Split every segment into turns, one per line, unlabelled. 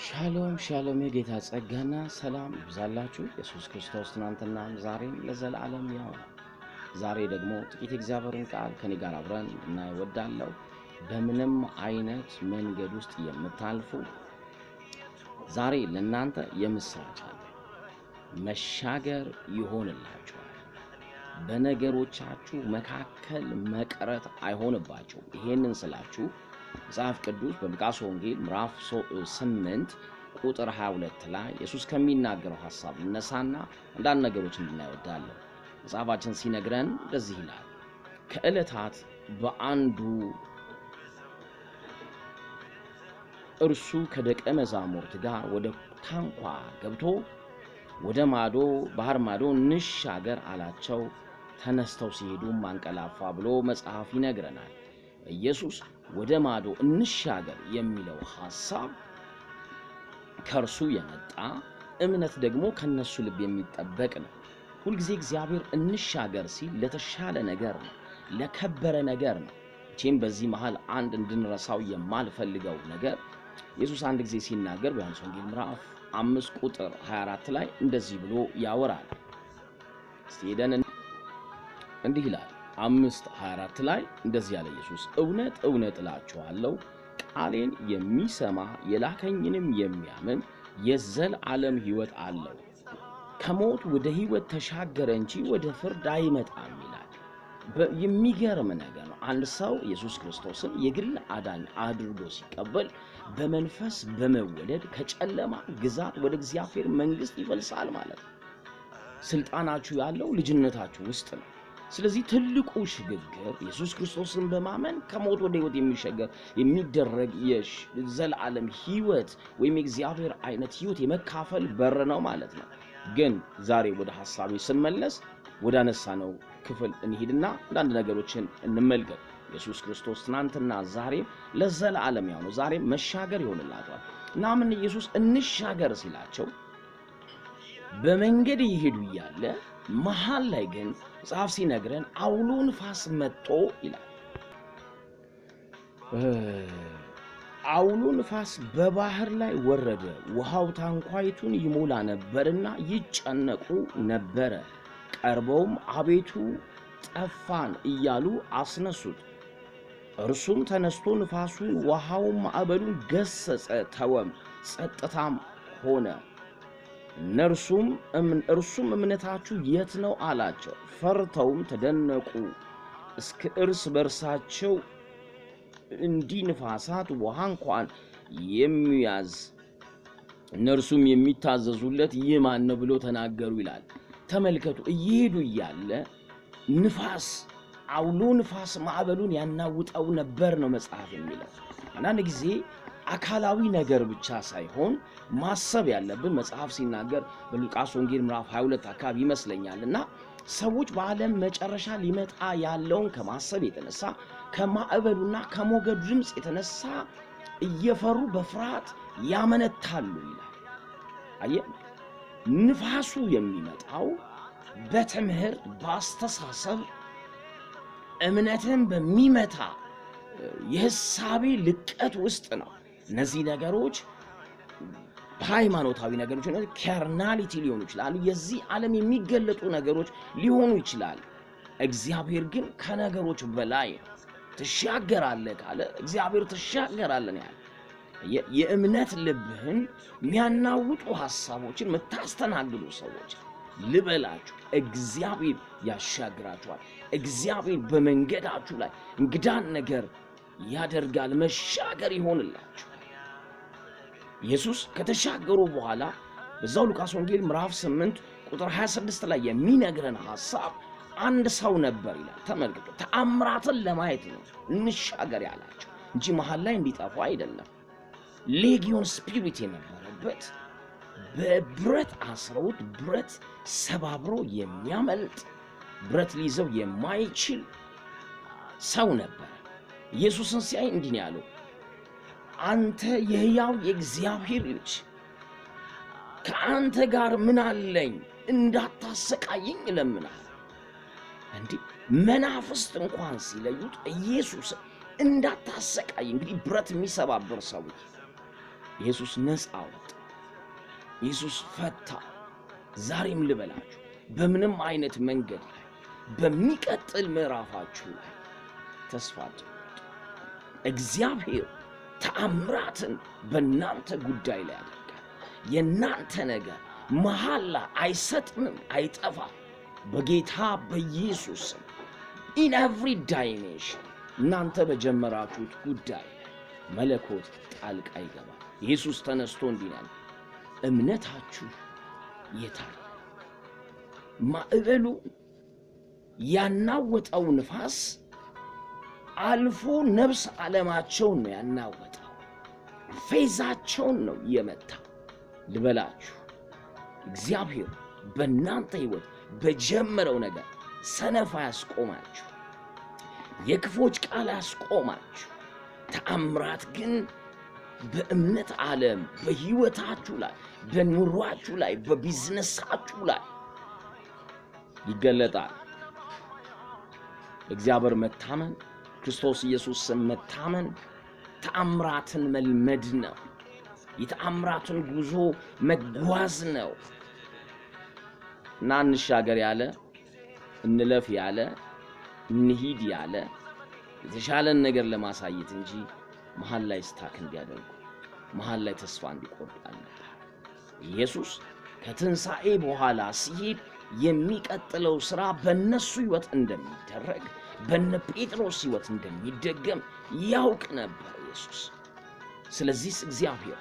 ሻሎም ሻሎም የጌታ ጸጋና ሰላም ይብዛላችሁ። ኢየሱስ ክርስቶስ ትናንትና ዛሬም ለዘላለም ያው ነው። ዛሬ ደግሞ ጥቂት እግዚአብሔርን ቃል ከኔ ጋር አብረን እናይወዳለሁ። በምንም አይነት መንገድ ውስጥ የምታልፉ ዛሬ ለእናንተ የምስራች አለ። መሻገር ይሆንላችኋል። በነገሮቻችሁ መካከል መቅረት አይሆንባችሁ። ይሄንን ስላችሁ መጽሐፍ ቅዱስ በሉቃስ ወንጌል ምዕራፍ 8 ቁጥር 22 ላይ ኢየሱስ ከሚናገረው ሐሳብ እነሳና አንዳንድ ነገሮች እንድናይወዳለን። መጽሐፋችን ሲነግረን እንደዚህ ይላል። ከዕለታት በአንዱ እርሱ ከደቀ መዛሙርት ጋር ወደ ታንኳ ገብቶ ወደ ማዶ ባህር ማዶ እንሻገር አላቸው። ተነስተው ሲሄዱም አንቀላፋ ብሎ መጽሐፍ ይነግረናል። ኢየሱስ ወደ ማዶ እንሻገር የሚለው ሐሳብ ከእርሱ የመጣ እምነት ደግሞ ከነሱ ልብ የሚጠበቅ ነው። ሁልጊዜ እግዚአብሔር እንሻገር ሲል ለተሻለ ነገር ነው፣ ለከበረ ነገር ነው። እቺም በዚህ መሃል አንድ እንድንረሳው የማልፈልገው ነገር ኢየሱስ አንድ ጊዜ ሲናገር በዮሐንስ ወንጌል ምዕራፍ 5 ቁጥር 24 ላይ እንደዚህ ብሎ ያወራል። እስቲ ሄደን እንዲህ ይላል 5:24 ላይ እንደዚህ ያለ ኢየሱስ እውነት እውነት እላችኋለሁ ቃሌን የሚሰማ የላከኝንም የሚያምን የዘላለም ሕይወት አለው፣ ከሞት ወደ ሕይወት ተሻገረ እንጂ ወደ ፍርድ አይመጣም ይላል። የሚገርም ነገር ነው። አንድ ሰው ኢየሱስ ክርስቶስን የግል አዳኝ አድርጎ ሲቀበል በመንፈስ በመወለድ ከጨለማ ግዛት ወደ እግዚአብሔር መንግሥት ይፈልሳል ማለት ነው። ስልጣናችሁ ያለው ልጅነታችሁ ውስጥ ነው። ስለዚህ ትልቁ ሽግግር ኢየሱስ ክርስቶስን በማመን ከሞት ወደ ሕይወት የሚደረግ የዘላለም ሕይወት ወይም የእግዚአብሔር አይነት ሕይወት የመካፈል በር ነው ማለት ነው። ግን ዛሬ ወደ ሐሳቤ ስመለስ ወደ አነሳነው ክፍል እንሂድና አንዳንድ ነገሮችን እንመልከት። ኢየሱስ ክርስቶስ ትናንትና ዛሬም ለዘላለም ያው ነው። ዛሬም መሻገር ይሆንላቸዋል እና ምን ኢየሱስ እንሻገር ሲላቸው በመንገድ ይሄዱ እያለ መሃል ላይ ግን መጽሐፍ ሲነግረን አውሎ ንፋስ መጥቶ ይላል። አውሎ ንፋስ በባህር ላይ ወረደ፣ ውሃው ታንኳይቱን ይሞላ ነበርና ይጨነቁ ነበረ። ቀርበውም አቤቱ ጠፋን እያሉ አስነሱት። እርሱም ተነስቶ ንፋሱን ውሃውን ማዕበሉን ገሰጸ፣ ተወም፣ ጸጥታም ሆነ። እርሱም እምነታችሁ የት ነው አላቸው። ፈርተውም ተደነቁ። እስከ እርስ በርሳቸው እንዲህ ንፋሳት ውሃ እንኳን የሚያዝ እነርሱም የሚታዘዙለት ይህ ማን ነው ብሎ ተናገሩ ይላል። ተመልከቱ፣ እየሄዱ እያለ ንፋስ አውሎ ንፋስ ማዕበሉን ያናውጠው ነበር ነው መጽሐፍ የሚለው። አንዳንድ ጊዜ አካላዊ ነገር ብቻ ሳይሆን ማሰብ ያለብን መጽሐፍ ሲናገር በሉቃስ ወንጌል ምዕራፍ 22 አካባቢ ይመስለኛልና ሰዎች በዓለም መጨረሻ ሊመጣ ያለውን ከማሰብ የተነሳ ከማዕበሉና ከሞገዱ ድምፅ የተነሳ እየፈሩ በፍርሃት ያመነታሉ ይላል። አየህ፣ ንፋሱ የሚመጣው በትምህርት በአስተሳሰብ እምነትን በሚመታ የሕሳቤ ልቀት ውስጥ ነው። እነዚህ ነገሮች በሃይማኖታዊ ነገሮች ነው፣ ካርናሊቲ ሊሆኑ ይችላሉ፣ የዚህ ዓለም የሚገለጡ ነገሮች ሊሆኑ ይችላል። እግዚአብሔር ግን ከነገሮች በላይ ትሻገራለህ ካለ እግዚአብሔር ትሻገራለህ ያለ የእምነት ልብህን የሚያናውጡ ሐሳቦችን የምታስተናግዱ ሰዎች ልበላችሁ፣ እግዚአብሔር ያሻግራችኋል። እግዚአብሔር በመንገዳችሁ ላይ እንግዳን ነገር ያደርጋል። መሻገር ይሆንላችኋል። ኢየሱስ ከተሻገሩ በኋላ በዛው ሉቃስ ወንጌል ምዕራፍ 8 ቁጥር 26 ላይ የሚነግረን ሐሳብ አንድ ሰው ነበር ይላል። ተመልከቱ፣ ተአምራትን ለማየት ነው እንሻገር ያላቸው እንጂ መሃል ላይ እንዲጠፉ አይደለም። ሌጊዮን ስፒሪት የነበረበት በብረት አስረውት ብረት ሰባብሮ የሚያመልጥ ብረት ሊይዘው የማይችል ሰው ነበር። ኢየሱስን ሲያይ እንዲህ ነው ያለው፣ አንተ የሕያው የእግዚአብሔር ልጅ ከአንተ ጋር ምን አለኝ? እንዳታሰቃየኝ እለምናለሁ። እንዲህ መናፍስት እንኳን ሲለዩት ኢየሱስ እንዳታሰቃይ እንግዲህ ብረት የሚሰባበር ሰው ኢየሱስ ነፃ አወጣ። ኢየሱስ ፈታ። ዛሬም ልበላችሁ በምንም አይነት መንገድ ላይ በሚቀጥል ምዕራፋችሁ ላይ ተስፋ አትቁረጡ። እግዚአብሔር ተአምራትን በእናንተ ጉዳይ ላይ ያደርጋል። የእናንተ ነገር መሐላ አይሰጥምም፣ አይጠፋም። በጌታ በኢየሱስ ስም in every dimension እናንተ በጀመራችሁት ጉዳይ መለኮት ጣልቃ ይገባል። ኢየሱስ ተነስቶ እንዲህ አለ፣ እምነታችሁ የታለ? ማዕበሉ ያናወጠው ንፋስ አልፎ ነፍስ ዓለማቸውን ነው ያናወጠው፣ ፌዛቸውን ነው የመታው። ልበላችሁ እግዚአብሔር በእናንተ ሕይወት በጀመረው ነገር ሰነፍ ያስቆማችሁ፣ የክፎች ቃል ያስቆማችሁ። ተአምራት ግን በእምነት ዓለም በሕይወታችሁ ላይ፣ በኑሯችሁ ላይ፣ በቢዝነሳችሁ ላይ ይገለጣል። እግዚአብሔር መታመን፣ ክርስቶስ ኢየሱስ መታመን ተአምራትን መልመድ ነው። የተአምራትን ጉዞ መጓዝ ነው። እና እንሻገር ያለ፣ እንለፍ ያለ፣ እንሂድ ያለ የተሻለን ነገር ለማሳየት እንጂ መሃል ላይ ስታክ እንዲያደርጉ፣ መሃል ላይ ተስፋ እንዲቆርጡ አልነበረ። ኢየሱስ ከትንሣኤ በኋላ ሲሄድ የሚቀጥለው ሥራ በእነሱ ሕይወት እንደሚደረግ፣ በነ ጴጥሮስ ሕይወት እንደሚደገም ያውቅ ነበር ኢየሱስ። ስለዚህ እግዚአብሔር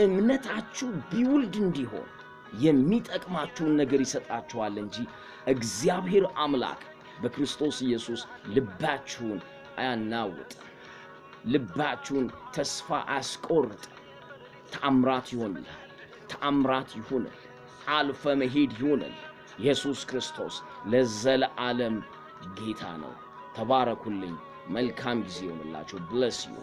እምነታችሁ ቢውልድ እንዲሆን የሚጠቅማችሁን ነገር ይሰጣችኋል እንጂ እግዚአብሔር አምላክ በክርስቶስ ኢየሱስ ልባችሁን አያናውጥም፣ ልባችሁን ተስፋ አያስቆርጥም። ተአምራት ይሆንልሃል፣ ተአምራት ይሁንል፣ አልፈ መሄድ ይሁንል። ኢየሱስ ክርስቶስ ለዘለዓለም ጌታ ነው። ተባረኩልኝ። መልካም ጊዜ ይሁንላችሁ። ብለስ ዩ